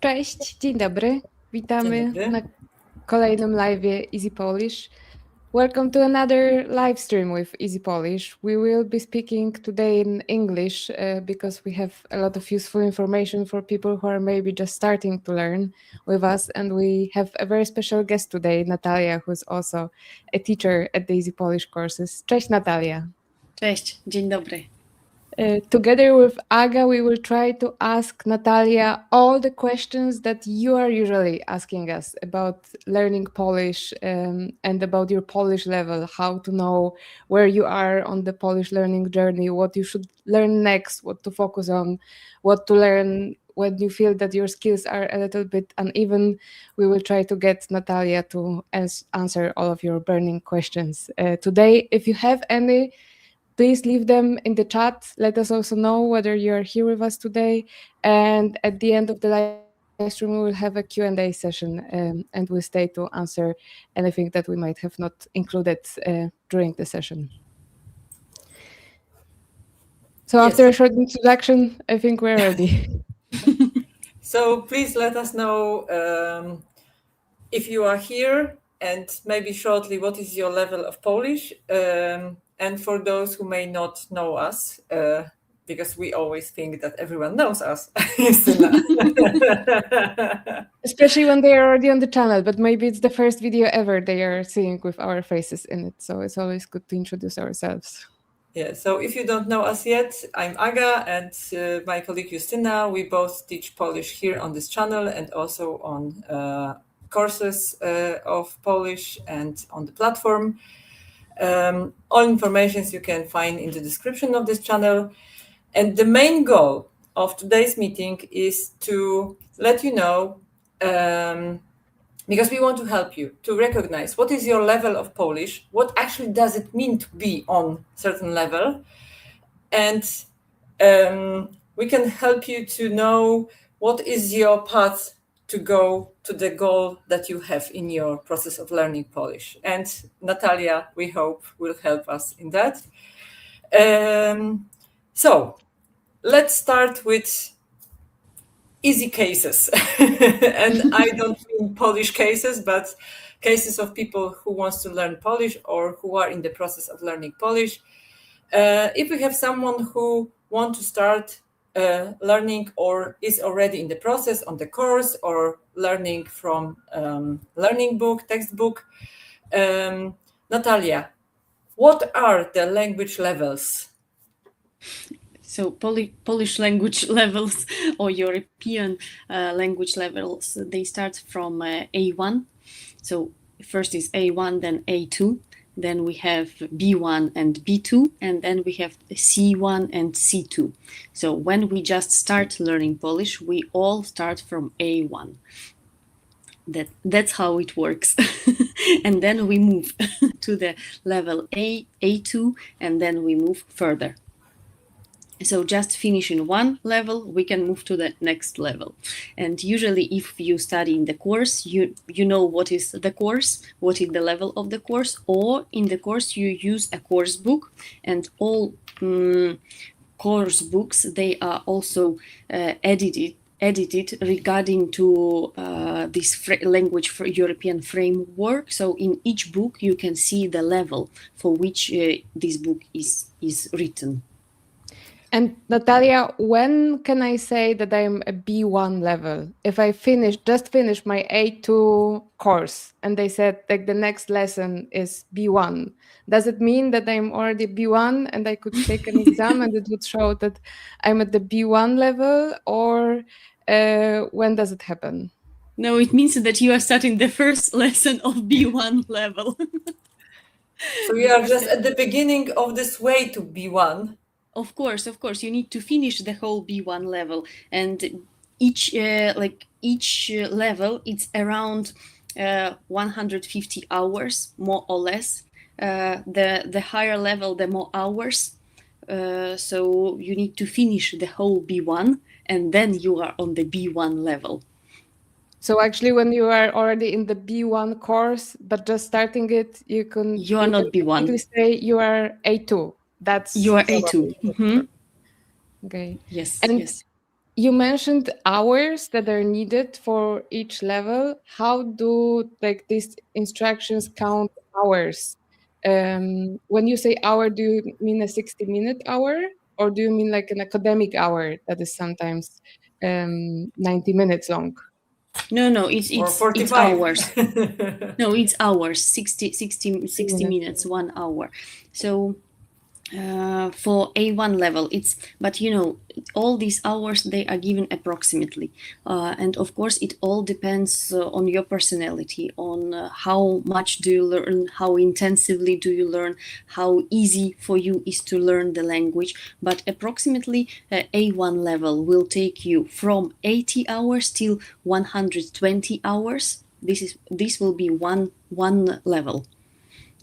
Cześć, dzień dobry. Witamy Dzień dobry. na kolejnym live'ie Easy Polish. Welcome to another live stream with Easy Polish. We will be speaking today in English because we have a lot of useful information for people who are maybe just starting to learn with us. And we have a very special guest today, Natalia, who's also a teacher at the Easy Polish courses. Cześć, Natalia. Cześć, dzień dobry. Together with Aga, we will try to ask Natalia all the questions that you are usually asking us about learning Polish and about your Polish level, how to know where you are on the Polish learning journey, what you should learn next, what to focus on, what to learn when you feel that your skills are a little bit uneven. We will try to get Natalia to answer all of your burning questions today. If you have any, please leave them in the chat. Let us also know whether you're here with us today. And at the end of the live stream, we will have a Q&A session and we'll stay to answer anything that we might have not included during the session. So yes. After a short introduction, I think we're ready. So please let us know if you are here and maybe shortly what is your level of Polish. And for those who may not know us, because we always think that everyone knows us, especially when they are already on the channel, but maybe it's the first video ever they are seeing with our faces in it. So it's always good to introduce ourselves. Yeah, so if you don't know us yet, I'm Aga and my colleague Justyna. We both teach Polish here on this channel and also on courses of Polish and on the platform. All information you can find in the description of this channel. And the main goal of today's meeting is to let you know, because we want to help you to recognize what is your level of Polish, what actually does it mean to be on certain level. And we can help you to know what is your path to go to the goal that you have in your process of learning Polish. And Natalia, we hope, will help us in that. So let's start with easy cases. And I don't mean Polish cases, but cases of people who want to learn Polish or who are in the process of learning Polish. If we have someone who wants to start learning or is already in the process on the course or learning from learning book, textbook. Natalia, what are the language levels? So Polish language levels or European language levels, they start from A1. So first is A1, then A2. Then we have B1 and B2, and then we have C1 and C2. So when we just start learning Polish, we all start from A1. That's how it works. And then we move to the level A2, and then we move further. So just finishing one level, we can move to the next level. And usually if you study in the course, you know what is the course, what is the level of the course, or in the course you use a course book, and all course books, they are also edited regarding to this language for European framework. So in each book you can see the level for which this book is written. And Natalia, when can I say that I'm a B1 level? If I just finished my A2 course and they said like the next lesson is B1, does it mean that I'm already B1 and I could take an exam and it would show that I'm at the B1 level, or when does it happen? No, it means that you are starting the first lesson of B1 level. So you are just at the beginning of this way to B1. Of course, you need to finish the whole B1 level, and each level it's around 150 hours, more or less. The higher level, the more hours. So you need to finish the whole B1, and then you are on the B1 level. So actually, when you are already in the B1 course, but just starting it, you are not B1. You say you are A2. You are A2. Mm-hmm. Okay. Yes. And yes. you mentioned hours that are needed for each level. How do like these instructions count hours? When you say hour, do you mean a 60-minute hour, or do you mean like an academic hour that is sometimes 90 minutes long? No, it's Or it's 45. hours. No, it's hours. 60 minutes, 1 hour. So for A1 level, but all these hours, they are given approximately, and of course it all depends on your personality, on how much do you learn, how intensively do you learn, how easy for you is to learn the language. But approximately A1 level will take you from 80 hours till 120 hours. This will be one level.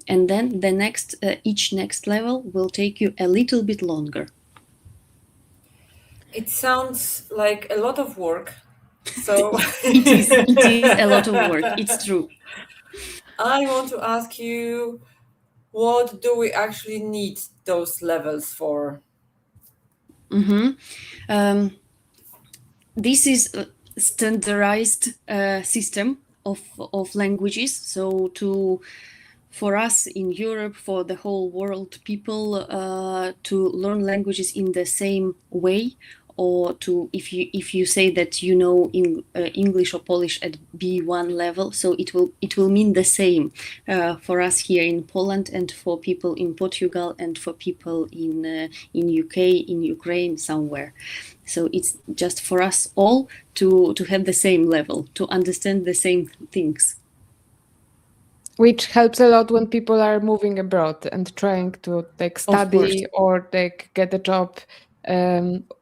And then each next level will take you a little bit longer. It sounds like a lot of work. So it is a lot of work. It's true. I want to ask you, what do we actually need those levels for? This is a standardized system of languages. So for us in Europe, for the whole world, people to learn languages in the same way, or to if you say that you know English or Polish at B1 level, so it will mean the same for us here in Poland, and for people in Portugal, and for people in UK, in Ukraine, somewhere. So it's just for us all to have the same level, to understand the same things. Which helps a lot when people are moving abroad and trying to like study or like get a job.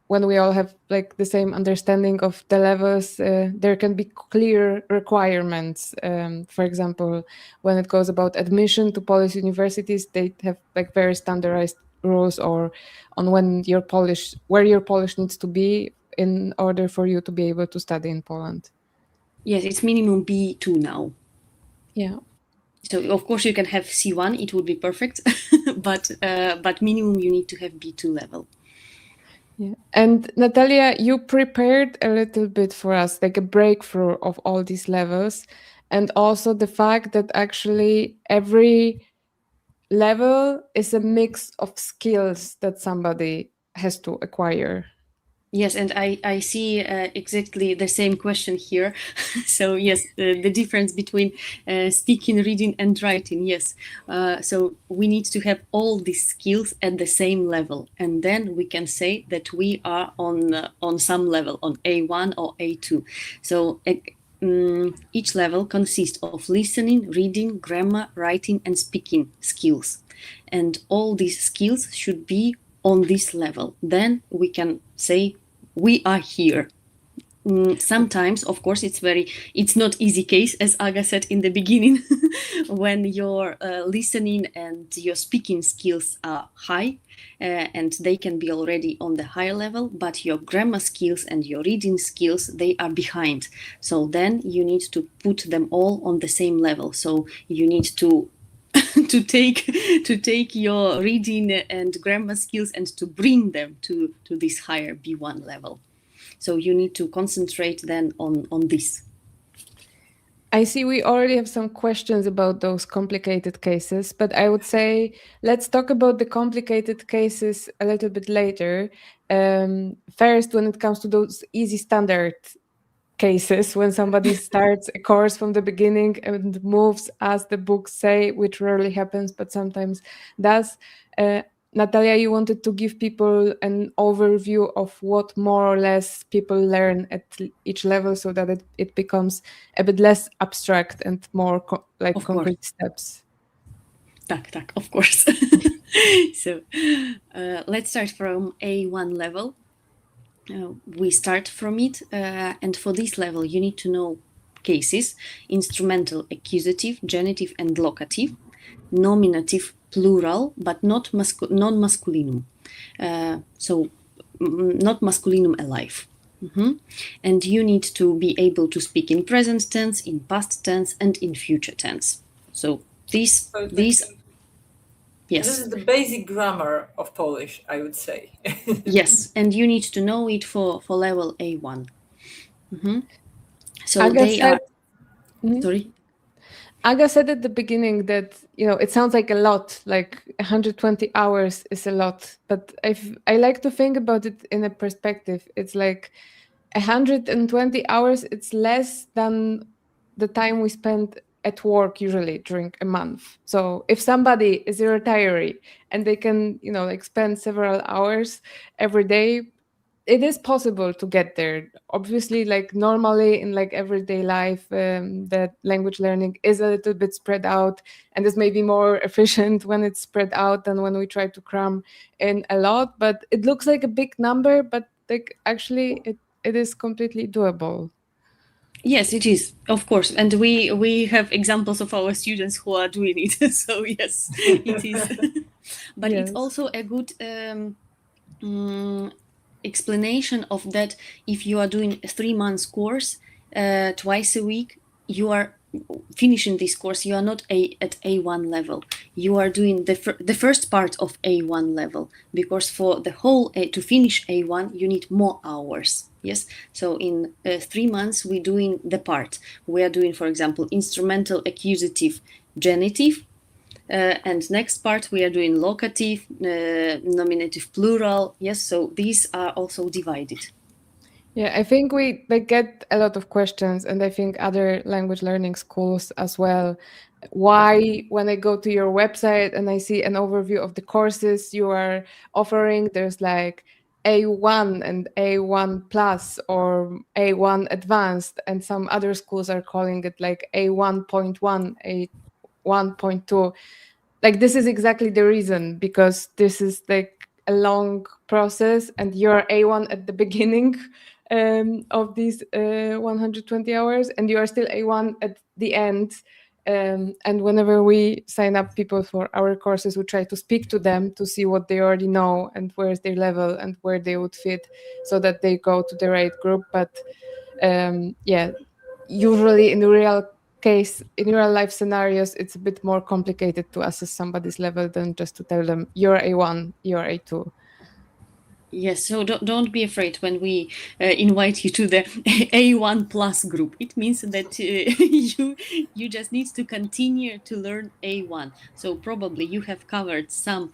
When we all have like the same understanding of the levels, there can be clear requirements. For example, when it goes about admission to Polish universities, they have like very standardized rules or on where your Polish needs to be in order for you to be able to study in Poland. Yes, it's minimum B2 now. Yeah. So of course you can have C1, it would be perfect, but minimum you need to have B2 level. Yeah. And Natalia, you prepared a little bit for us, like a breakthrough of all these levels, and also the fact that actually every level is a mix of skills that somebody has to acquire. Yes, and I see exactly the same question here. So yes, the difference between speaking, reading, and writing. Yes, so we need to have all these skills at the same level, and then we can say that we are on some level, on A1 or A2. So each level consists of listening, reading, grammar, writing, and speaking skills, and all these skills should be on this level. Then we can say we are here. Sometimes, of course, it's not easy case, as Aga said in the beginning, when your listening and your speaking skills are high, and they can be already on the higher level, but your grammar skills and your reading skills, they are behind. So then you need to put them all on the same level. So you need to take your reading and grammar skills and to bring them to this higher B1 level. So you need to concentrate then on this. I see we already have some questions about those complicated cases, but I would say let's talk about the complicated cases a little bit later. First, when it comes to those easy standard cases, when somebody starts a course from the beginning and moves as the books say, which rarely happens, but sometimes does. Natalia, you wanted to give people an overview of what more or less people learn at each level so that it becomes a bit less abstract and more concrete steps. Tak, of course. So let's start from A1 level. We start from it, and for this level you need to know cases: instrumental, accusative, genitive, and locative, nominative, plural, but not non-masculinum. So not masculinum alive. And you need to be able to speak in present tense, in past tense, and in future tense. So these Yes. This is the basic grammar of Polish, I would say. Yes, and you need to know it for level A1. So Aga they are. Mhm. Sorry. Aga said at the beginning that, it sounds like a lot, like 120 hours is a lot. But I like to think about it in a perspective. It's like 120 hours, it's less than the time we spend at work usually during a month. So if somebody is a retiree and they can, like spend several hours every day, it is possible to get there. Obviously, like normally in like everyday life, that language learning is a little bit spread out and is maybe more efficient when it's spread out than when we try to cram in a lot. But it looks like a big number, but like actually it is completely doable. Yes, it is, of course, and we have examples of our students who are doing it. So yes, it is. But it's Yes. also a good explanation of that. If you are doing a 3 months course twice a week, you are finishing this course. You are not at A1 level. You are doing the first part of A1 level, because for the whole to finish A1 you need more hours. Yes, so in 3 months we're doing the part. We are doing, for example, instrumental, accusative, genitive. And next part we are doing locative, nominative, plural. Yes, so these are also divided. Yeah, I think we get a lot of questions, and I think other language learning schools as well. Why, when I go to your website and I see an overview of the courses you are offering, there's like A1 and A1 plus or A1 advanced, and some other schools are calling it like A1.1, A1.2. Like this is exactly the reason, because this is like a long process and you're A1 at the beginning of these 120 hours, and you are still A1 at the end. And whenever we sign up people for our courses, we try to speak to them to see what they already know and where's their level and where they would fit, so that they go to the right group. But yeah, usually in real case, in real life scenarios, it's a bit more complicated to assess somebody's level than just to tell them you're A1, you're A2. Yes, so don't be afraid when we invite you to the A1 plus group. It means that you just need to continue to learn A1. So probably you have covered some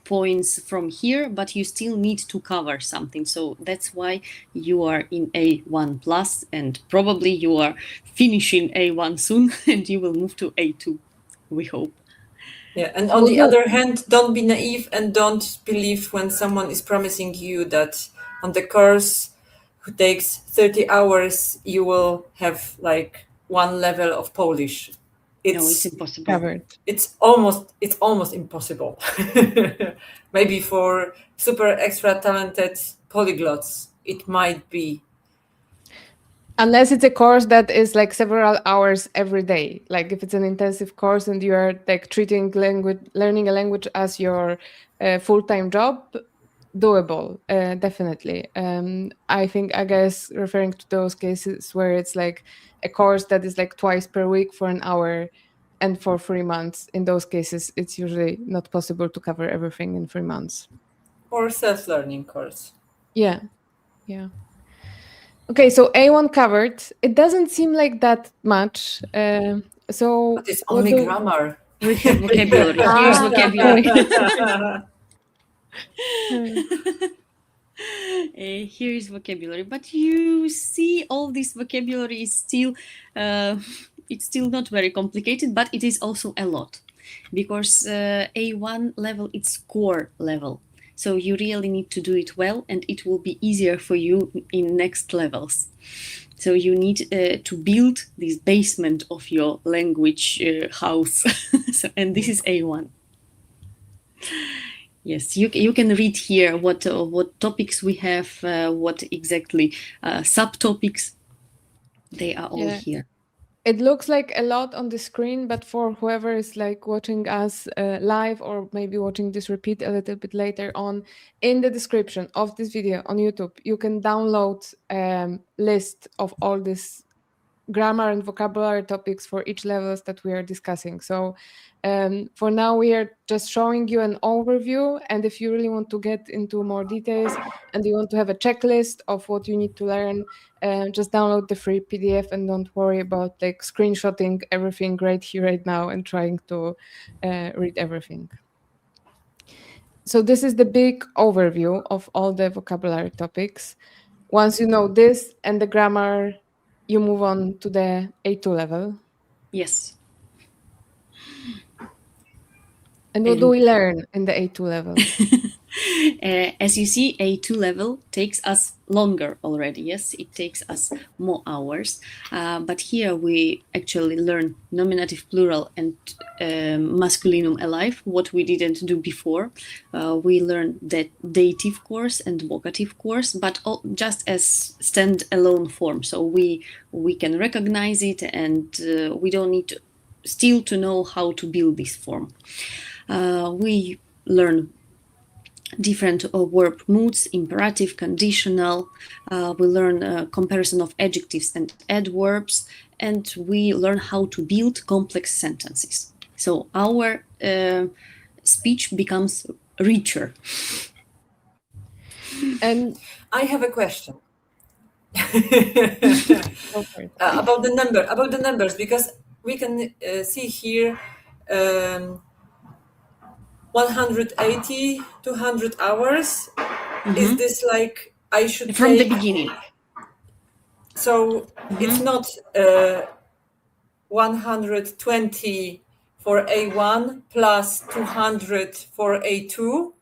points from here, but you still need to cover something. So that's why you are in A1 plus, and probably you are finishing A1 soon, and you will move to A2. We hope. Yeah, and on the other hand, don't be naive and don't believe when someone is promising you that on the course who takes 30 hours you will have like one level of Polish. No, it's impossible. Covered. It's almost impossible. Maybe for super extra talented polyglots it might be. Unless it's a course that is like several hours every day. Like if it's an intensive course and you're like treating learning a language as your full-time job, doable, definitely. I think I guess referring to those cases where it's like a course that is like twice per week for an hour and for 3 months. In those cases, it's usually not possible to cover everything in 3 months. Or self-learning course. Yeah. Okay, so A1 covered. It doesn't seem like that much. So But it's only grammar. We have vocabulary. Here's vocabulary. Here is vocabulary, but you see, all this vocabulary is still it's still not very complicated, but it is also a lot, because A1 level, it's core level. So you really need to do it well, and it will be easier for you in next levels. So you need to build this basement of your language house. And this is A1. Yes, you can read here what topics we have, what exactly subtopics. They are all here. It looks like a lot on the screen, but for whoever is like watching us live, or maybe watching this repeat a little bit later on, in the description of this video on YouTube, you can download list of all these grammar and vocabulary topics for each levels that we are discussing. So for now, we are just showing you an overview. And if you really want to get into more details and you want to have a checklist of what you need to learn, just download the free PDF and don't worry about like screenshotting everything right here, right now, and trying to read everything. So this is the big overview of all the vocabulary topics. Once you know this and the grammar, you move on to the A2 level. Yes. And what do we learn in the A2 level? As you see, A2 level takes us longer already. Yes, it takes us more hours. But here we actually learn nominative plural and masculinum alive, what we didn't do before. We learn the dative course and vocative course, but just as stand-alone form. So we can recognize it, and we don't need to still to know how to build this form. We learn different verb moods, imperative, conditional. We learn comparison of adjectives and adverbs, and we learn how to build complex sentences. So our speech becomes richer. And I have a question. okay. About the numbers, because we can see here 180, 200 hours. Is this like I should From take the beginning? So it's not 120 for A1 plus 200 for A2,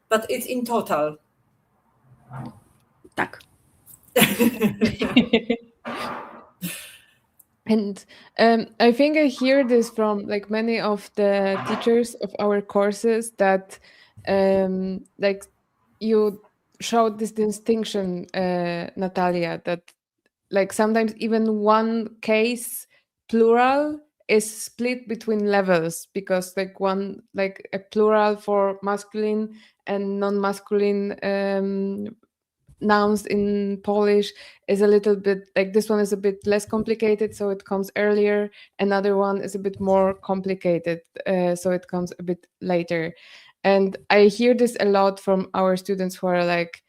but it's in total. Tak. And I think I hear this from like many of the teachers of our courses that like you showed this distinction, Natalia, that like sometimes even one case plural is split between levels, because like one like a plural for masculine and non-masculine nouns in Polish is a little bit like this one is a bit less complicated, so it comes earlier. Another one is a bit more complicated, so it comes a bit later. And I hear this a lot from our students who are like,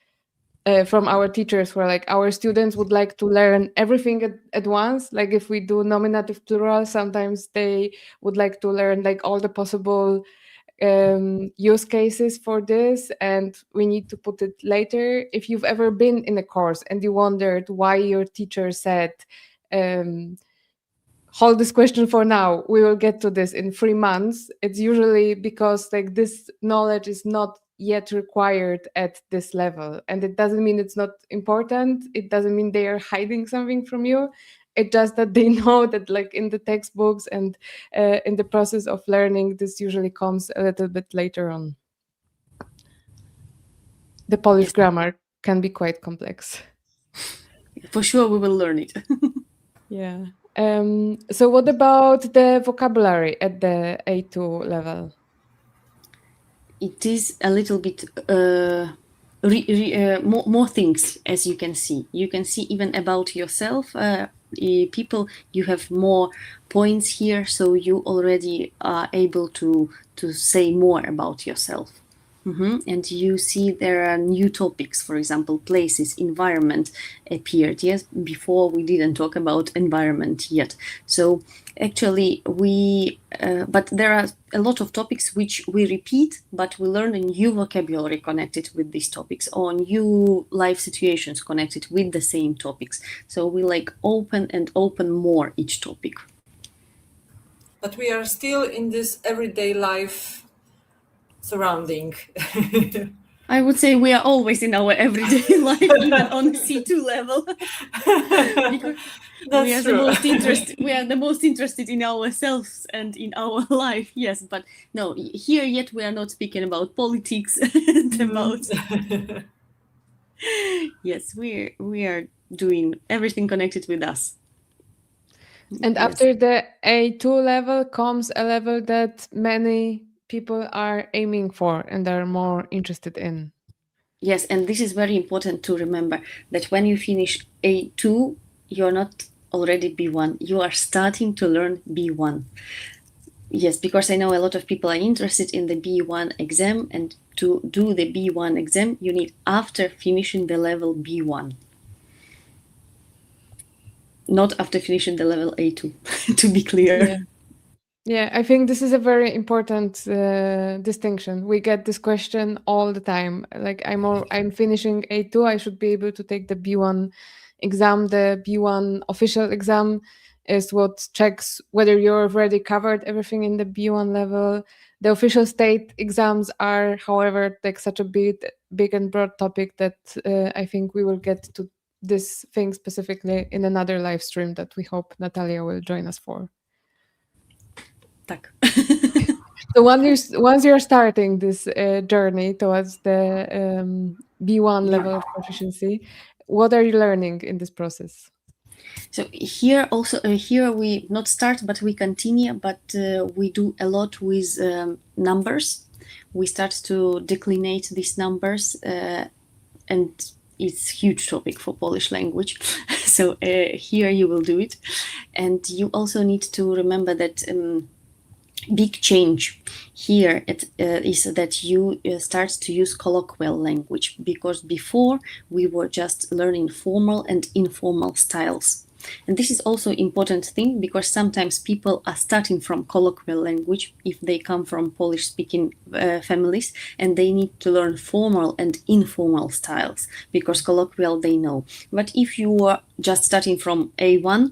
from our teachers who are like, our students would like to learn everything at once. Like if we do nominative plural, sometimes they would like to learn like all the possible use cases for this, and we need to put it later. If you've ever been in a course and you wondered why your teacher said, hold this question for now, we will get to this in 3 months, it's usually because like this knowledge is not yet required at this level. And it doesn't mean it's not important. It doesn't mean they are hiding something from you. It's just that they know that like in the textbooks and in the process of learning, this usually comes a little bit later on. The Polish grammar can be quite complex. For sure, we will learn it. Yeah. So what about the vocabulary at the A2 level? It is a little bit more things, as you can see. You can see even about yourself. People, you have more points here, so you already are able to say more about yourself. And you see there are new topics, for example, places, environment appeared. Yes, before we didn't talk about environment yet. So actually but there are a lot of topics which we repeat, but we learn a new vocabulary connected with these topics, or new life situations connected with the same topics. So we like open more each topic. But we are still in this everyday life surrounding. I would say we are always in our everyday life, even on C2 level. That's we are true. We are the most interested in ourselves and in our life. Yes, but no, here yet we are not speaking about politics and about. Yes, we are doing everything connected with us. And after the A2 level comes a level that many people are aiming for and are more interested in. Yes, and this is very important to remember, that when you finish A2, you're not already B1. You are starting to learn B1. Yes, because I know a lot of people are interested in the B1 exam, and to do the B1 exam, you need after finishing the level B1. Not after finishing the level A2, to be clear. Yeah. Yeah, I think this is a very important distinction. We get this question all the time. Like I'm finishing A2, I should be able to take the B1 exam. The B1 official exam is what checks whether you've already covered everything in the B1 level. The official state exams are, however, like such a big and broad topic that I think we will get to this thing specifically in another live stream that we hope Natalia will join us for. Tak. So once you're starting this journey towards the B1 level of proficiency, what are you learning in this process? So here also, here we not start, but we continue, but we do a lot with numbers. We start to declinate these numbers, and it's huge topic for Polish language. So here you will do it. And you also need to remember that big change here is that you start to use colloquial language, because before we were just learning formal and informal styles. And this is also important thing, because sometimes people are starting from colloquial language if they come from Polish speaking families, and they need to learn formal and informal styles, because colloquial they know. But if you are just starting from A1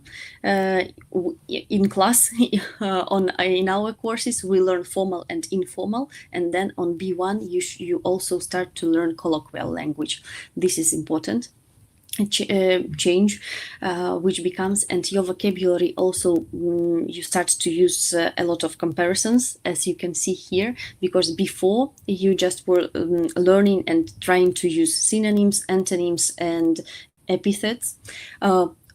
in class, in our courses we learn formal and informal, and then on B1 you also start to learn colloquial language. This is important change which becomes, and your vocabulary also you start to use a lot of comparisons, as you can see here, because before you just were learning and trying to use synonyms, antonyms, and epithets.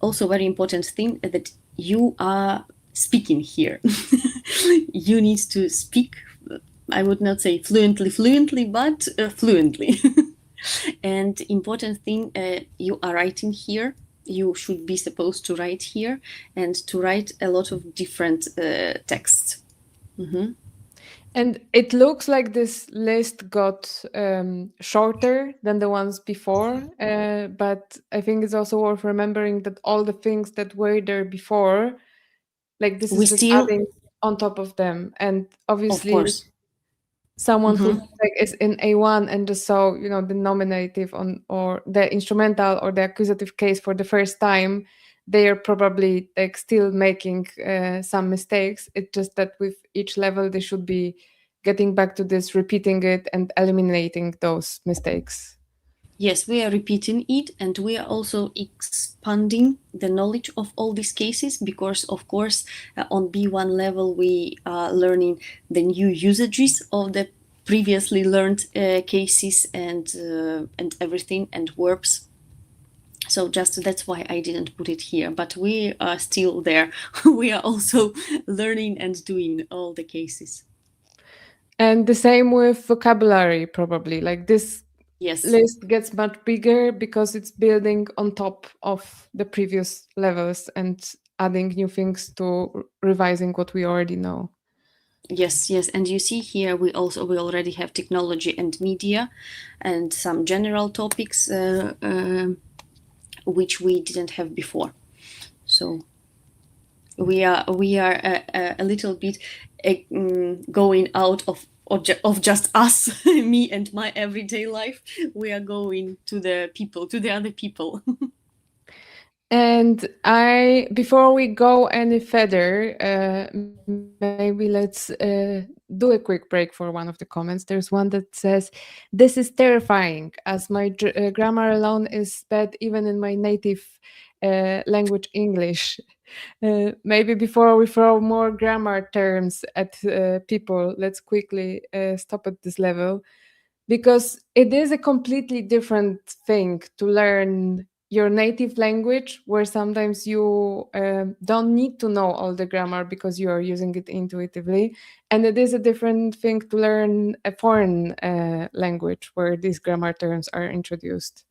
Also very important thing that you are speaking here. You need to speak, I would not say fluently, but fluently. And important thing, you are writing here. You should be supposed to write here, and to write a lot of different texts. Mm-hmm. And it looks like this list got shorter than the ones before, but I think it's also worth remembering that all the things that were there before, like this is just adding on top of them. And obviously, of course, someone who like is in A1 and just saw, the nominative on or the instrumental or the accusative case for the first time, they are probably like still making some mistakes. It's just that with each level they should be getting back to this, repeating it and eliminating those mistakes. Yes, we are repeating it, and we are also expanding the knowledge of all these cases, because of course on B1 level we are learning the new usages of the previously learned cases and everything, and verbs. So just that's why I didn't put it here, but we are still there. We are also learning and doing all the cases. And the same with vocabulary, probably. Like this list gets much bigger because it's building on top of the previous levels and adding new things to revising what we already know. Yes, and you see here we already have technology and media and some general topics which we didn't have before. So we are a little bit going out of just us, me and my everyday life. We are going to the other people. And before we go any further, maybe let's do a quick break for one of the comments. There's one that says, "This is terrifying, as my grammar alone is bad even in my native language, English." Maybe before we throw more grammar terms at people, let's quickly stop at this level, because it is a completely different thing to learn your native language, where sometimes you don't need to know all the grammar because you are using it intuitively. And it is a different thing to learn a foreign language where these grammar terms are introduced.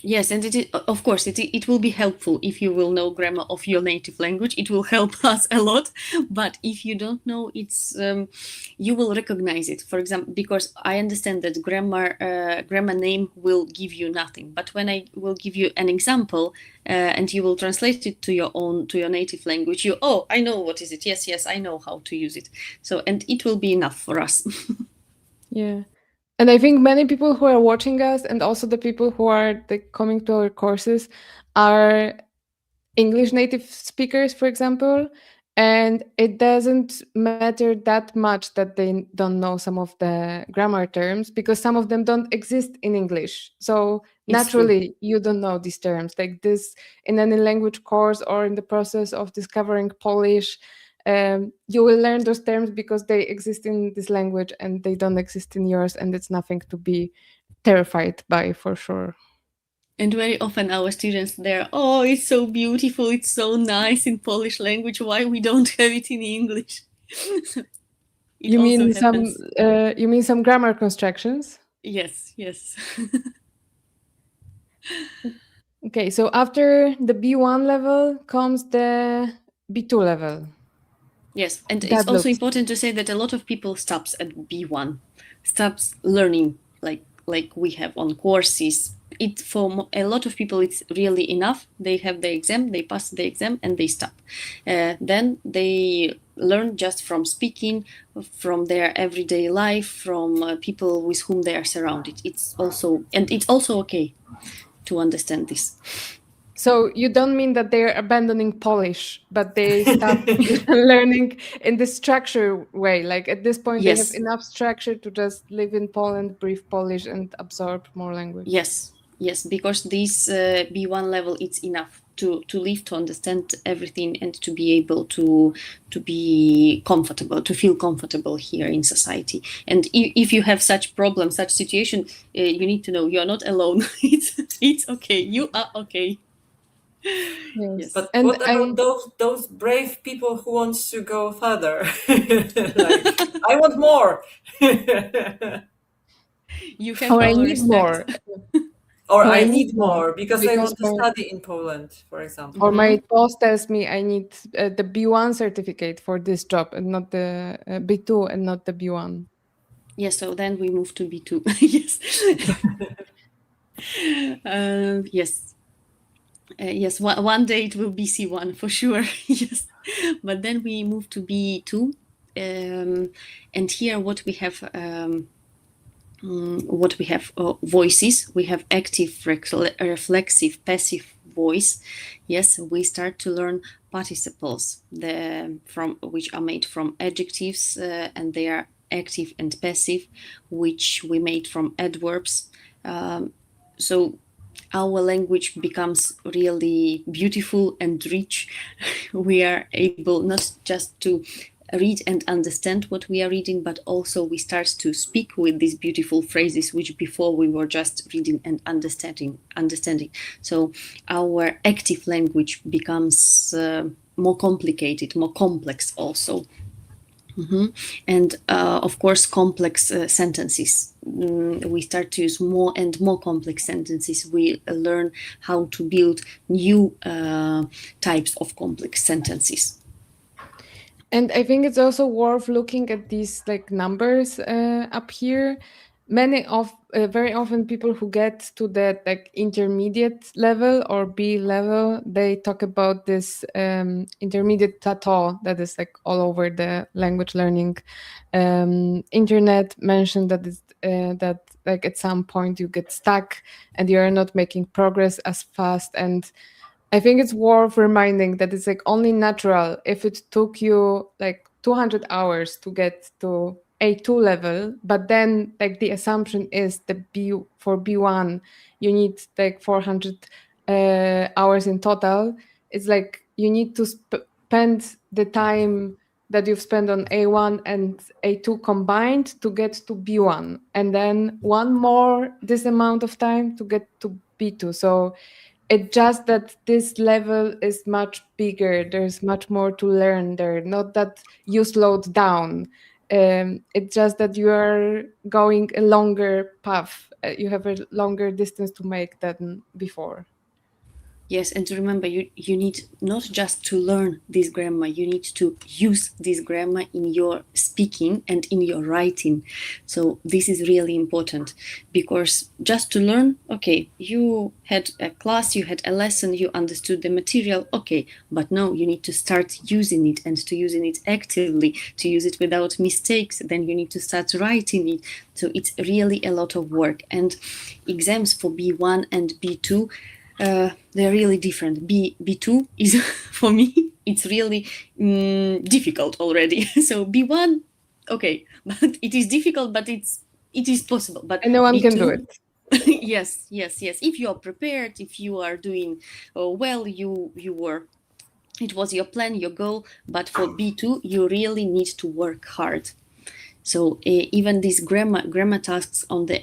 Yes, and of course, it will be helpful if you will know grammar of your native language. It will help us a lot. But if you don't know, you will recognize it. For example, because I understand that grammar name will give you nothing. But when I will give you an example, and you will translate it to your native language, I know what is it. Yes, I know how to use it. So, and it will be enough for us. Yeah. And I think many people who are watching us and also the people who are coming to our courses are English native speakers, for example. And it doesn't matter that much that they don't know some of the grammar terms because some of them don't exist in English. So It's true. naturally, you don't know these terms. Like this, in any language course or in the process of discovering Polish, you will learn those terms because they exist in this language and they don't exist in yours, and it's nothing to be terrified by, for sure. And very often our students there, it's so beautiful, it's so nice in Polish language. Why we don't have it in English? You mean some grammar constructions? Yes. Okay, so after the B1 level comes the B2 level. Yes, and it's also important to say that a lot of people stops at B1, stops learning like we have on courses. For a lot of people it's really enough. They have the exam, they pass the exam, and they stop. Then they learn just from speaking, from their everyday life, from people with whom they are surrounded. It's also okay to understand this. So you don't mean that they're abandoning Polish, but they stop learning in the structure way. Like at this point, Yes. They have enough structure to just live in Poland, breathe Polish, and absorb more language. Yes, because this B1 level, it's enough to live, to understand everything, and to be able to be comfortable, to feel comfortable here in society. And if you have such problem, such situation, you need to know you are not alone. It's okay. You are okay. Yes. But what about those brave people who wants to go further? Like, I want more. You have or I our need respect. more. Or I need more because I want to my- study in Poland, for example. Or my boss tells me I need the B1 certificate for this job and not the B2 and not the B1. Yes, so then we move to B2. Yes. Yes. Yes, one day it will be C1 for sure. Yes, but then we move to B2, and here what we have voices. We have active, reflexive, passive voice. Yes, we start to learn participles, which are made from adjectives, and they are active and passive, which we made from adverbs. So our language becomes really beautiful and rich. We are able not just to read and understand what we are reading, but also we start to speak with these beautiful phrases, which before we were just reading and understanding. So our active language becomes more complicated, more complex also. And of course, complex sentences. We start to use more and more complex sentences. We learn how to build new types of complex sentences. And I think it's also worth looking at these numbers up here. Very often people who get to that intermediate level or B level, they talk about this intermediate plateau that is all over the language learning internet. Mentioned that is that at some point you get stuck and you are not making progress as fast. And I think it's worth reminding that it's only natural if it took you 200 hours to get to A2 level, but then the assumption is for B1 you need 400 hours in total. It's you need to spend the time that you've spent on A1 and A2 combined to get to B1, and then this amount of time to get to B2. So it's just that this level is much bigger. There's much more to learn there. Not that you slowed down. It's just that you are going a longer path. You have a longer distance to make than before. Yes, and remember, you need not just to learn this grammar, you need to use this grammar in your speaking and in your writing. So this is really important, because just to learn, okay, you had a class, you had a lesson, you understood the material, okay, but no, you need to start using it, and to using it actively, to use it without mistakes. Then you need to start writing it. So it's really a lot of work. And exams for B1 and B2, they're really different. B2 is, for me, it's really difficult already. So B1, okay, but it is difficult, but it is possible. But And no one B2, can do it. yes. If you are prepared, if you are doing well, you were. It was your plan, your goal. But for B2, you really need to work hard. So even these grammar tasks on the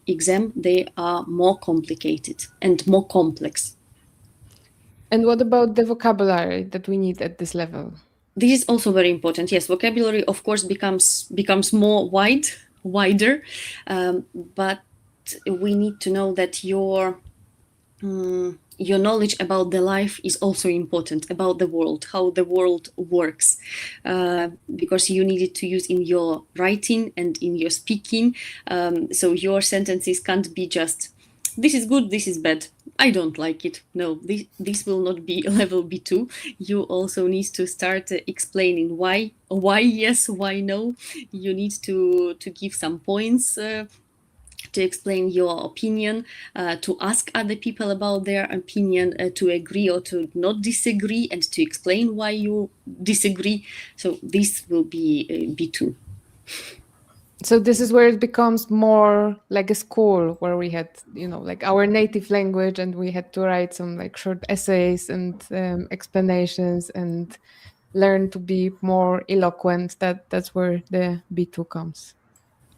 exam, they are more complicated and more complex. And what about the vocabulary that we need at this level? This is also very important. Yes, vocabulary, of course, becomes more wider, but we need to know that your knowledge about the life is also important, about the world, how the world works, because you need it to use in your writing and in your speaking. So your sentences can't be just, this is good, this is bad, I don't like it. No, this will not be level B2. You also need to start explaining why yes, why no. You need to give some points, to explain your opinion, to ask other people about their opinion, to agree or to not disagree, and to explain why you disagree. So this will be B2. So this is where it becomes more like a school, where we had, like our native language, and we had to write some like short essays and explanations and learn to be more eloquent. That's where the B2 comes.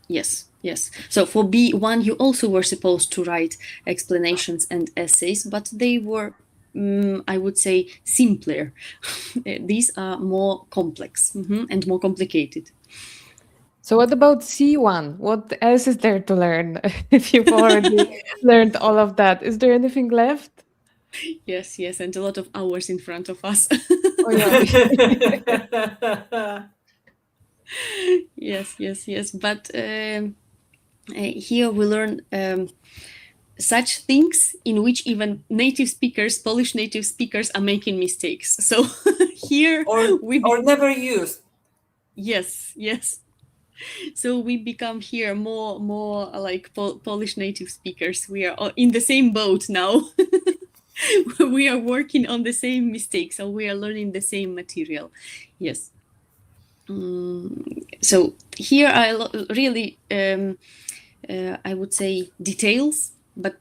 Yes. So for B1, you also were supposed to write explanations and essays, but they were, I would say, simpler. These are more complex and more complicated. So what about C1? What else is there to learn if you've already learned all of that? Is there anything left? Yes, and a lot of hours in front of us. Oh, yeah. Yes. But here we learn such things in which even Polish native speakers are making mistakes. So here or never used. Yes. So we become here more like Polish native speakers. We are in the same boat now. We are working on the same mistakes, so we are learning the same material. Yes. So here I really, I would say details, but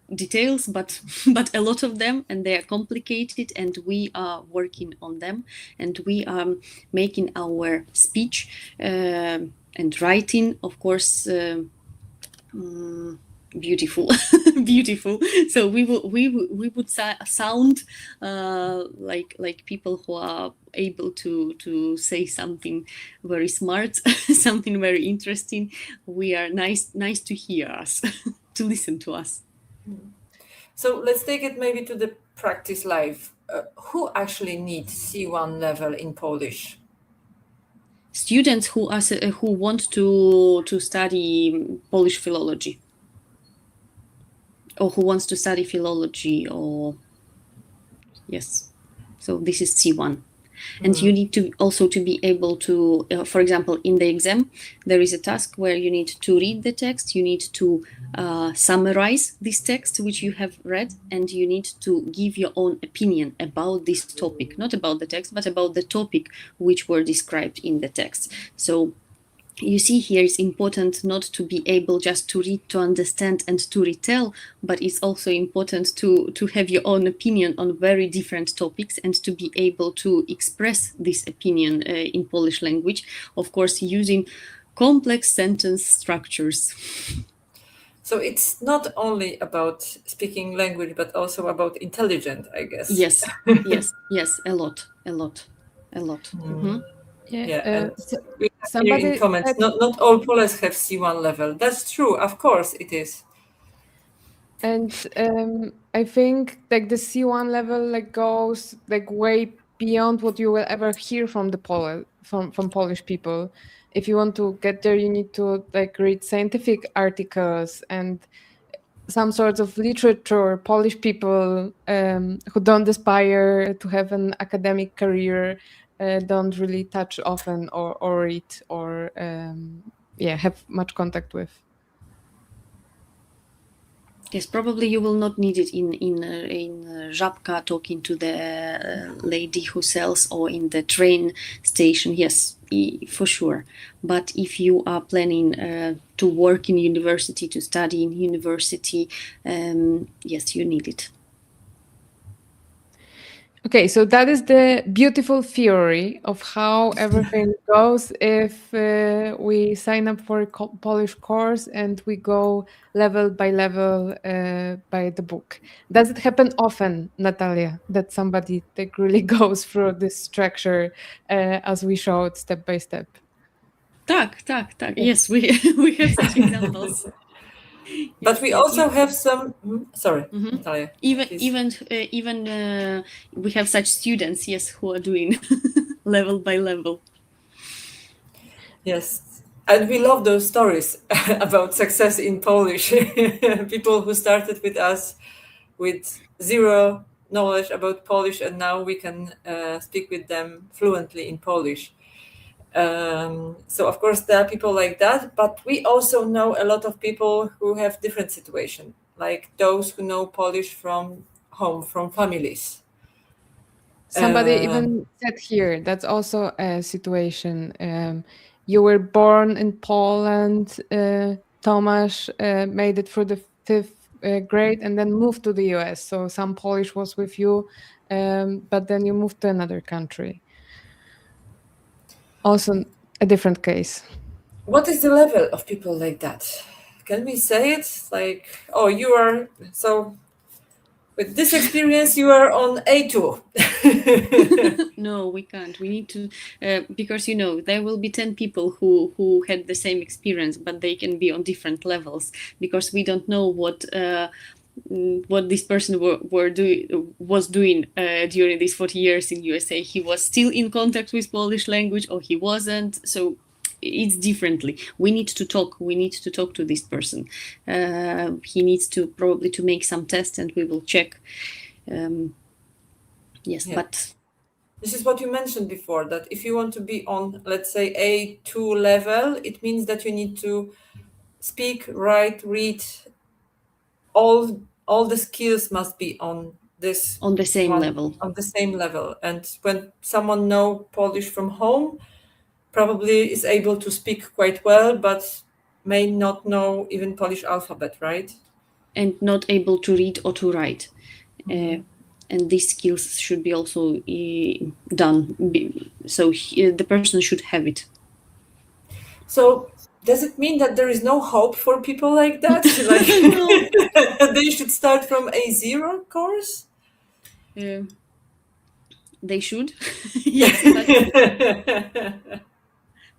a lot of them, and they are complicated, and we are working on them, and we are making our speech and writing, of course, beautiful. So we would sound like people who are able to say something very smart, something very interesting. We are nice to hear us, to listen to us. So let's take it maybe to the practice life. Who actually needs C1 level in Polish? Students who want to study Polish philology, or who wants to study philology, or yes. So this is C1. And you need to also to be able to, for example, in the exam, there is a task where you need to read the text, you need to summarize this text which you have read, and you need to give your own opinion about this topic, not about the text, but about the topic which were described in the text. So you see here it's important not to be able just to read, to understand, and to retell, but it's also important to have your own opinion on very different topics, and to be able to express this opinion in Polish language, of course, using complex sentence structures. So it's not only about speaking language, but also about intelligence, I guess. Yes, a lot. Yeah, and we have here somebody in comments, not all Poles have C1 level. That's true, of course it is. And I think like the C1 level like goes like way beyond what you will ever hear from the from Polish people. If you want to get there, you need to like read scientific articles and some sorts of literature. Polish people who don't aspire to have an academic career don't really touch often or read or have much contact with. Yes, probably you will not need it in Żabka talking to the lady who sells, or in the train station. Yes, for sure. But if you are planning to work in university, to study in university, yes, you need it. Okay, so that is the beautiful theory of how everything goes if we sign up for a Polish course and we go level by level by the book. Does it happen often, Natalia, that somebody like really goes through this structure as we showed step by step? Tak. Yes, we have such examples. But we also have some. Sorry, Natalia. Even we have such students, yes, who are doing level by level. Yes, and we love those stories about success in Polish. People who started with us with zero knowledge about Polish, and now we can speak with them fluently in Polish. So of course there are people like that, but we also know a lot of people who have different situation, like those who know Polish from home, from families. Somebody even said here, that's also a situation. You were born in Poland, Tomasz made it through the 5th grade and then moved to the US. So some Polish was with you, but then you moved to another country. Also a different case. What is the level of people like that? Can we say it? Like, oh, you are, so with this experience, you are on A2. No, we can't. We need to, because there will be 10 people who had the same experience, but they can be on different levels, because we don't know what this person was doing during these 40 years in USA. He was still in contact with Polish language, or he wasn't. So it's differently. We need to talk to this person. He needs to probably to make some tests, and we will check. Yes, yeah. But this is what you mentioned before, that if you want to be on, let's say, A2 level, it means that you need to speak, write, read. All the skills must be on the same level. On the same level. And when someone knows Polish from home, probably is able to speak quite well, but may not know even Polish alphabet, right? And not able to read or to write. And these skills should be also done. So the person should have it. So does it mean that there is no hope for people like that? Like they should start from A0 course? They should. Yes,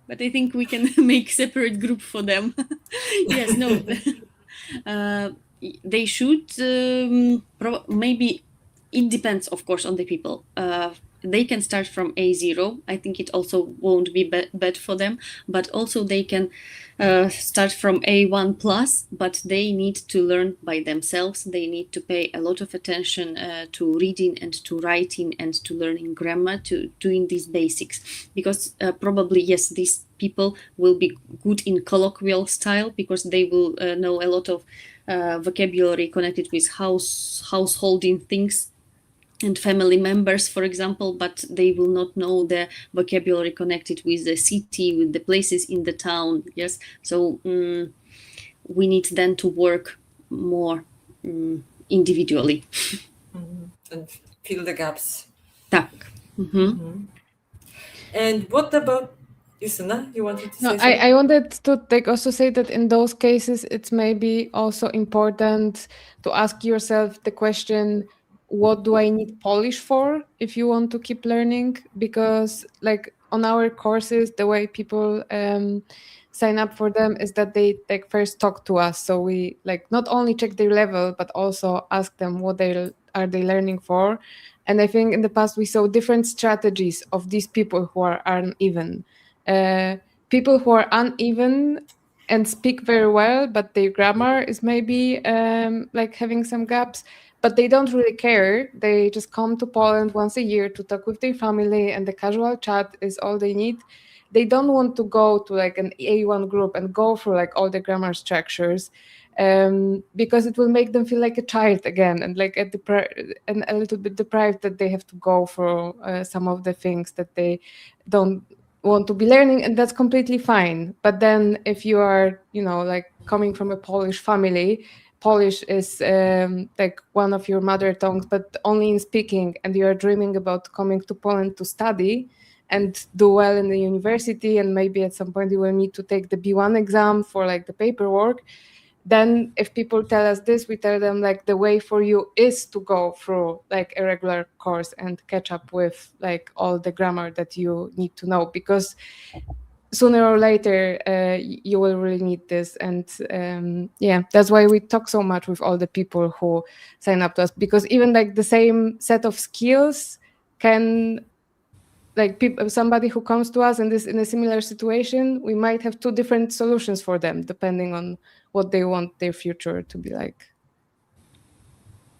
but I think we can make separate group for them. Yes, no. They should. Maybe it depends, of course, on the people. They can start from A0. I think it also won't be bad for them. But also they can start from A1 plus, but they need to learn by themselves. They need to pay a lot of attention to reading and to writing and to learning grammar, to doing these basics. Because probably, yes, these people will be good in colloquial style, because they will know a lot of vocabulary connected with householding things and family members, for example, but they will not know the vocabulary connected with the city, with the places in the town. Yes, so we need then to work more individually. And fill the gaps. Tak. And what about Justyna? You wanted to say something? I wanted to also say that in those cases, it's maybe also important to ask yourself the question, what do I need Polish for if you want to keep learning? Because on our courses, the way people sign up for them is that they like first talk to us. So we like not only check their level, but also ask them what they are they learning for. And I think in the past we saw different strategies of these people who are uneven. People who are uneven and speak very well, but their grammar is maybe like having some gaps, but they don't really care. They just come to Poland once a year to talk with their family, and the casual chat is all they need. They don't want to go to like an A1 group and go through like all the grammar structures, because it will make them feel like a child again, and like and a little bit deprived that they have to go through some of the things that they don't want to be learning, and that's completely fine. But then if you are, you know, like coming from a Polish family, Polish is like one of your mother tongues, but only in speaking, and you are dreaming about coming to Poland to study and do well in the university, and maybe at some point you will need to take the B1 exam for like the paperwork. Then if people tell us this, we tell them like the way for you is to go through like a regular course and catch up with like all the grammar that you need to know, because sooner or later you will really need this. And yeah, that's why we talk so much with all the people who sign up to us, because even like the same set of skills can, like somebody who comes to us and is in a similar situation, we might have two different solutions for them depending on what they want their future to be like.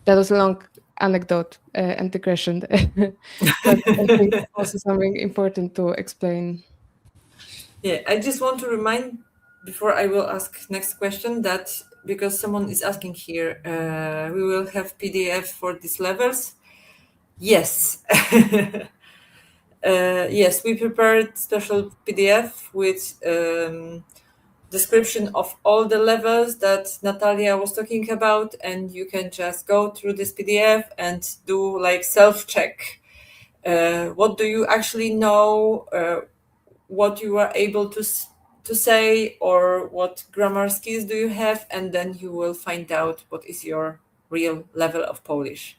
That was a long anecdote and digression, but I think also something important to explain. Yeah, I just want to remind before I will ask next question that because someone is asking here, we will have PDF for these levels. Yes. Yes, we prepared special PDF with description of all the levels that Natalia was talking about, and you can just go through this PDF and do like self-check. What do you actually know? What you are able to say, or what grammar skills do you have, and then you will find out what is your real level of Polish.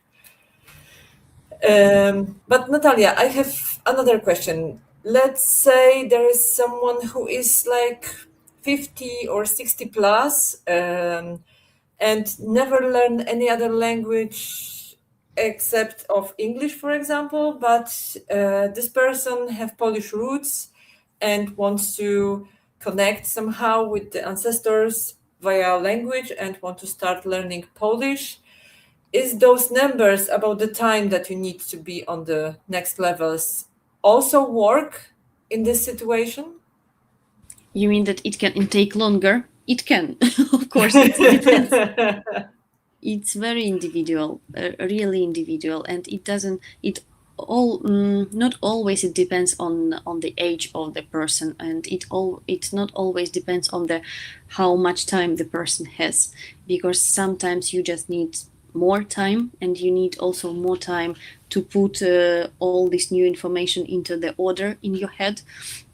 But Natalia, I have another question. Let's say there is someone who is like 50 or 60 plus and never learned any other language except of English, for example, but this person have Polish roots and wants to connect somehow with the ancestors via language and want to start learning Polish. Is those numbers about the time that you need to be on the next levels also work in this situation? You mean that it can take longer? It can, of course. It depends. It's very individual, really individual, and it doesn't. Not always. It depends on the age of the person, and it not always depends on how much time the person has, because sometimes you just need more time, and you need also more time to put all this new information into the order in your head,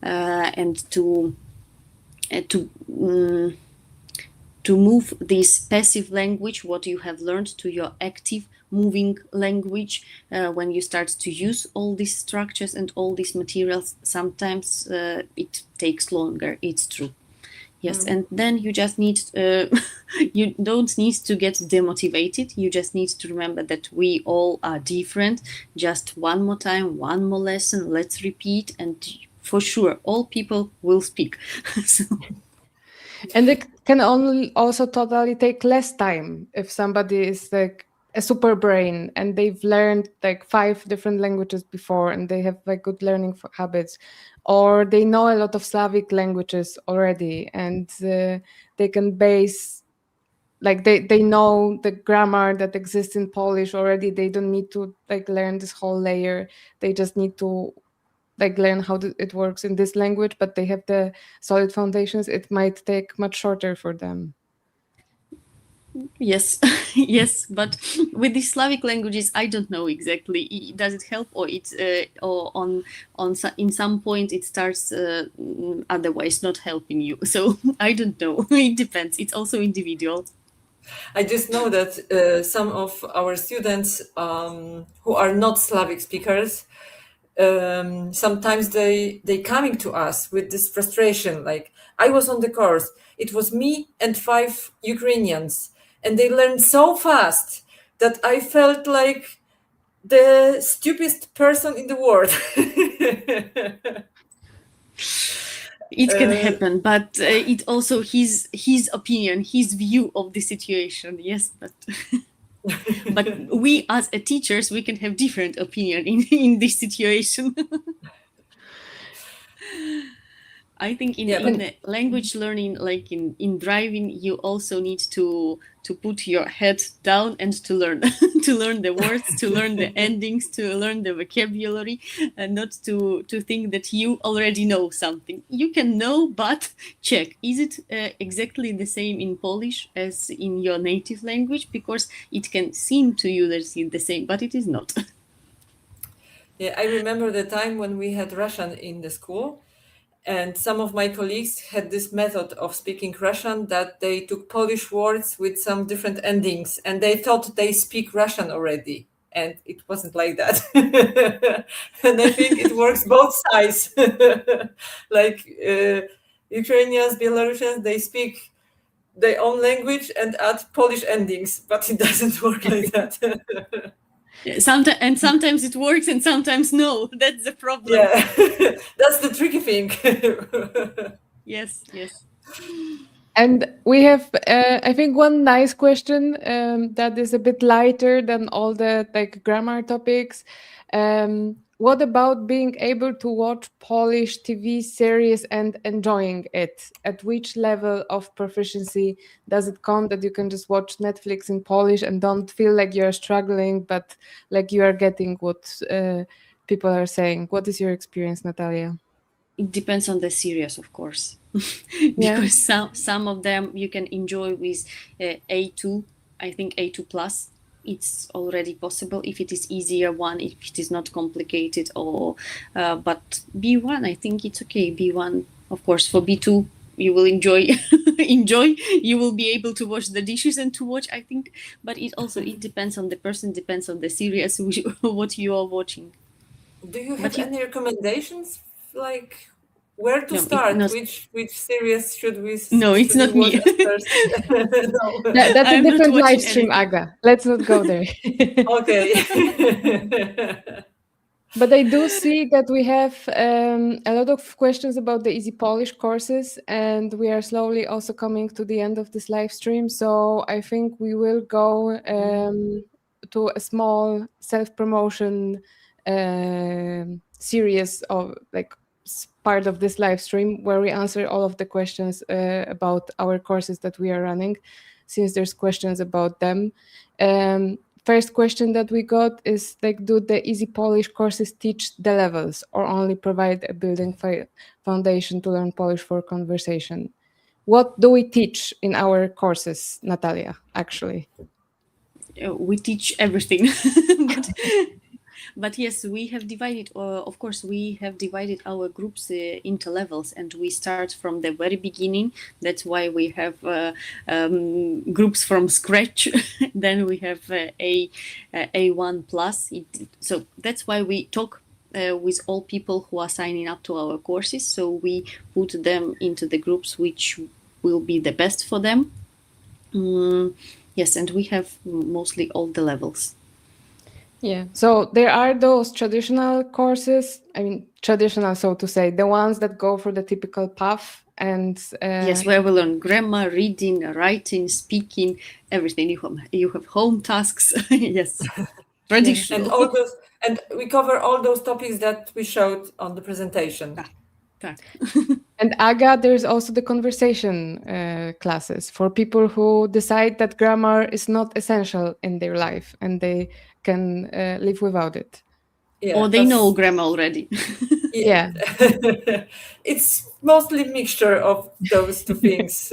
and to move this passive language, what you have learned, to your active moving language. When you start to use all these structures and all these materials, sometimes it takes longer. It's true. Yes, and then you just need, you don't need to get demotivated. You just need to remember that we all are different. Just one more time, one more lesson, let's repeat, and for sure, all people will speak. So. And it can only also totally take less time if somebody is like a super brain and they've learned like 5 different languages before and they have like good learning habits, or they know a lot of Slavic languages already, and they can base, like they know the grammar that exists in Polish already. They don't need to like learn this whole layer. They just need to like learn how it works in this language, but they have the solid foundations. It might take much shorter for them. Yes, yes, but with the Slavic languages, I don't know exactly. Does it help, or it's or in some point it starts otherwise not helping you? So I don't know. It depends. It's also individual. I just know that some of our students who are not Slavic speakers sometimes they coming to us with this frustration, like, I was on the course, it was me and 5 Ukrainians, and they learned so fast that I felt like the stupidest person in the world. It can happen, but it also his opinion, his view of the situation. Yes, but but we as teachers, we can have different opinion in this situation. I think in language learning, like in driving, you also need to put your head down and to learn to learn the words, to learn the endings, to learn the vocabulary, and not to think that you already know something. You can know, but check, is it exactly the same in Polish as in your native language? Because it can seem to you that it's the same, but it is not. Yeah, I remember the time when we had Russian in the school. And some of my colleagues had this method of speaking Russian, that they took Polish words with some different endings, and they thought they speak Russian already. And it wasn't like that. And I think it works both sides. Like Ukrainians, Belarusians, they speak their own language and add Polish endings, but it doesn't work like that. Sometimes it works and sometimes no. That's the problem. Yeah, that's the tricky thing. Yes. And we have, I think, one nice question that is a bit lighter than all the like grammar topics. What about being able to watch Polish TV series and enjoying it? At which level of proficiency does it come that you can just watch Netflix in Polish and don't feel like you're struggling, but like you are getting what people are saying? What is your experience, Natalia? It depends on the series, of course. Yeah. Because some of them you can enjoy with A2, I think A2 plus. It's already possible if it is easier one, if it is not complicated, or but B1, I think it's okay. B1, of course, for B2 you will enjoy. You will be able to wash the dishes and to watch, I think. But it depends on the person, depends on the series what you are watching. Do you have any recommendations, like where to start? Which series should we? No, it's not me. First? No. That's a different live stream, Aga. Let's not go there. Okay. But I do see that we have a lot of questions about the Easy Polish courses, and we are slowly also coming to the end of this live stream. So I think we will go to a small self-promotion series of like part of this live stream where we answer all of the questions about our courses that we are running, since there's questions about them. First question that we got is like, do the Easy Polish courses teach the levels or only provide a building foundation to learn Polish for conversation? What do we teach in our courses, Natalia, actually? We teach everything. But yes, we have divided, of course, we have divided our groups into levels, and we start from the very beginning. That's why we have groups from scratch. Then we have A1 plus. So that's why we talk with all people who are signing up to our courses. So we put them into the groups which will be the best for them. Yes, and we have mostly all the levels. Yeah, so there are those traditional courses, I mean, traditional, so to say, the ones that go for the typical path. And yes, where we learn grammar, reading, writing, speaking, everything. You have home tasks. Yes, traditional. And all those, and we cover all those topics that we showed on the presentation. And Aga, there's also the conversation classes for people who decide that grammar is not essential in their life and they can live without it. Yeah, or they know grammar already. Yeah. It's mostly mixture of those two things.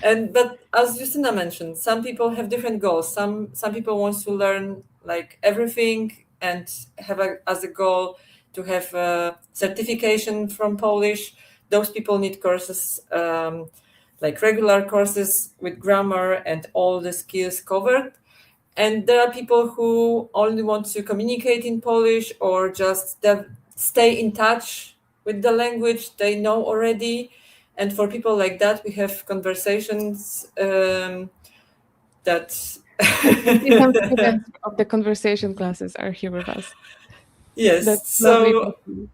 But as Justyna mentioned, some people have different goals. Some people want to learn like everything and have as a goal to have a certification from Polish. Those people need courses, like regular courses with grammar and all the skills covered. And there are people who only want to communicate in Polish or just stay in touch with the language they know already. And for people like that, we have conversations that Some students of the conversation classes are here with us. yes. That's lovely to So see.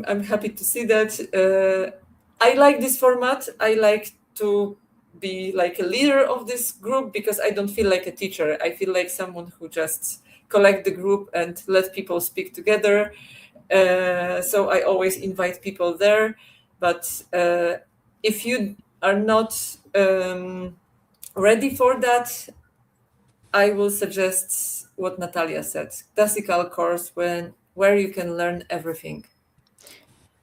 I'm happy to see that. I like this format. I like to be like a leader of this group because I don't feel like a teacher. I feel like someone who just collect the group and let people speak together. So I always invite people there. But if you are not ready for that, I will suggest what Natalia said: classical course where you can learn everything.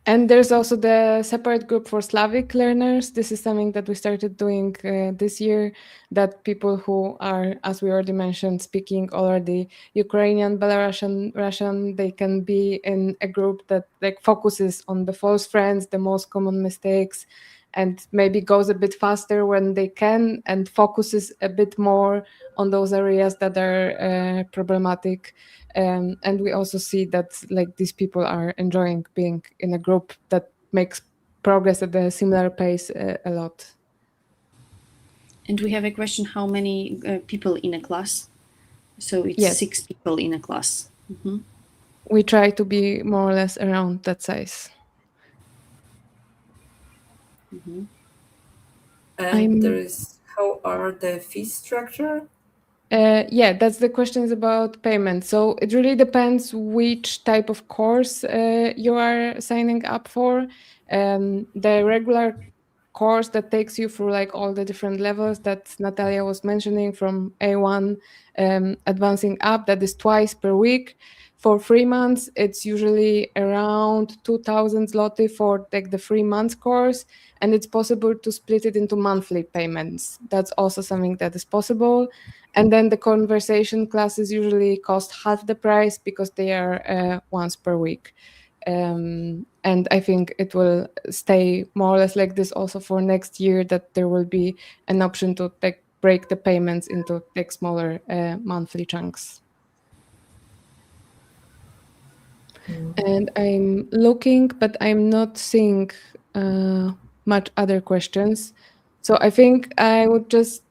And there's also the separate group for Slavic learners. This is something that we started doing this year, that people who are, as we already mentioned, speaking already Ukrainian, Belarusian, Russian, they can be in a group that like focuses on the false friends, the most common mistakes, and maybe goes a bit faster when they can and focuses a bit more on those areas that are problematic. And we also see that like these people are enjoying being in a group that makes progress at a similar pace a lot. And we have a question: how many people in a class? So it's Yes. 6 people in a class. Mm-hmm. We try to be more or less around that size. Mm-hmm. And there is, how are the fee structure? Yeah, that's the questions about payment. So it really depends which type of course you are signing up for. The regular course that takes you through like all the different levels that Natalia was mentioning, from A1 advancing up, that is twice per week. For 3 months, it's usually around 2,000 zloty for like the 3 months course, and it's possible to split it into monthly payments. That's also something that is possible. And then the conversation classes usually cost half the price because they are once per week. And I think it will stay more or less like this also for next year, that there will be an option to break the payments into smaller monthly chunks. And I'm looking, but I'm not seeing much other questions. So I think I would just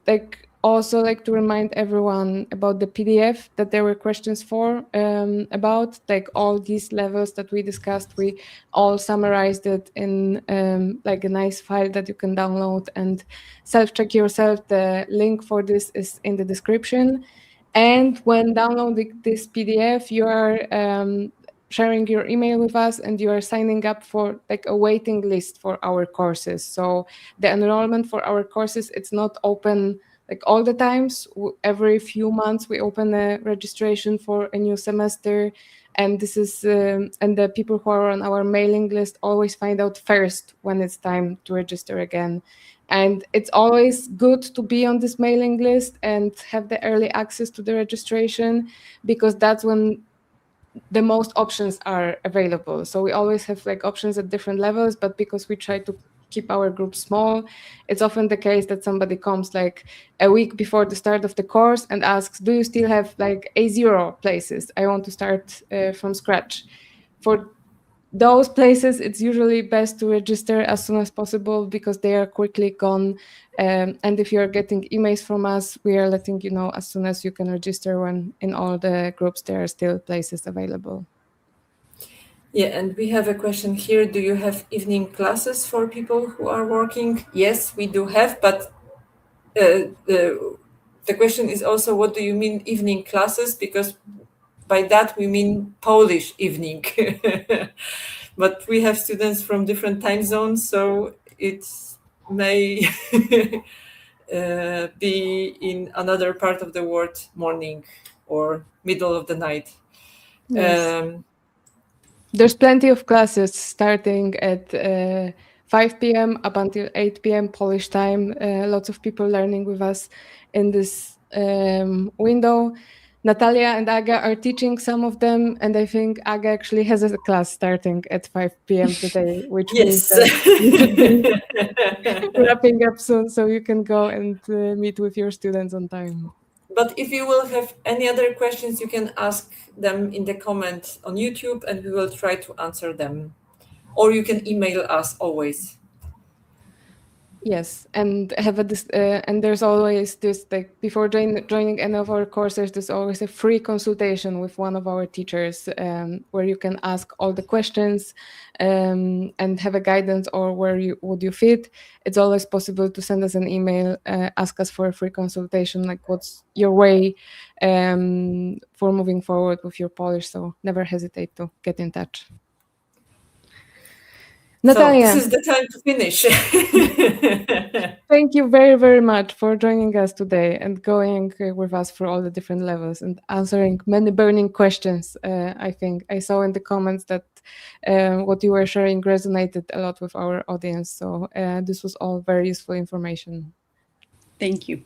also like to remind everyone about the PDF that there were questions for, about like all these levels that we discussed. We all summarized it in like a nice file that you can download and self-check yourself. The link for this is in the description. And when downloading this PDF, you are sharing your email with us, and you are signing up for like a waiting list for our courses. So the enrollment for our courses, it's not open like all the times. Every few months we open a registration for a new semester, and this is and the people who are on our mailing list always find out first when it's time to register again. And it's always good to be on this mailing list and have the early access to the registration, because that's when the most options are available. So we always have like options at different levels, but because we try to keep our group small, it's often the case that somebody comes like a week before the start of the course and asks, do you still have like A0 places? I want to start from scratch. For those places, it's usually best to register as soon as possible because they are quickly gone. And if you're getting emails from us, we are letting you know as soon as you can register, when in all the groups there are still places available. Yeah, and we have a question here. Do you have evening classes for people who are working? Yes, we do have, but the question is also, what do you mean evening classes? Because by that we mean Polish evening. But we have students from different time zones, so it may be in another part of the world, morning or middle of the night. Yes. There's plenty of classes starting at 5 p.m. up until 8 p.m. Polish time. Lots of people learning with us in this window. Natalia and Aga are teaching some of them, and I think Aga actually has a class starting at 5 p.m. today, which means Yes. that you should be wrapping up soon so you can go and meet with your students on time. But if you will have any other questions, you can ask them in the comment on YouTube and we will try to answer them. Or you can email us always. Yes, and and there's always this, like, before joining any of our courses, there's always a free consultation with one of our teachers, where you can ask all the questions and have a guidance, or where would you fit. It's always possible to send us an email, ask us for a free consultation, like what's your way for moving forward with your Polish. So never hesitate to get in touch. Natalia, so this is the time to finish. Thank you very, very much for joining us today and going with us through all the different levels and answering many burning questions. I think I saw in the comments that what you were sharing resonated a lot with our audience. So this was all very useful information. Thank you.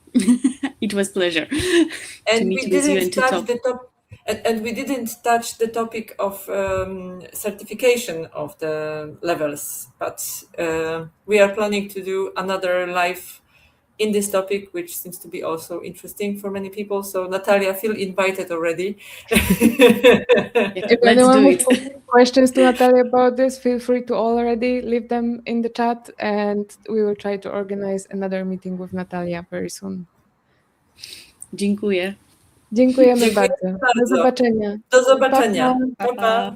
It was a pleasure And to meet with you and to talk. And we didn't touch the topic of certification of the levels, but we are planning to do another live in this topic, which seems to be also interesting for many people. So Natalia, feel invited already. If anyone has questions to Natalia about this, feel free to already leave them in the chat, and we will try to organize another meeting with Natalia very soon. Dziękuję. Dziękujemy bardzo. Do zobaczenia. Do zobaczenia. Pa, pa.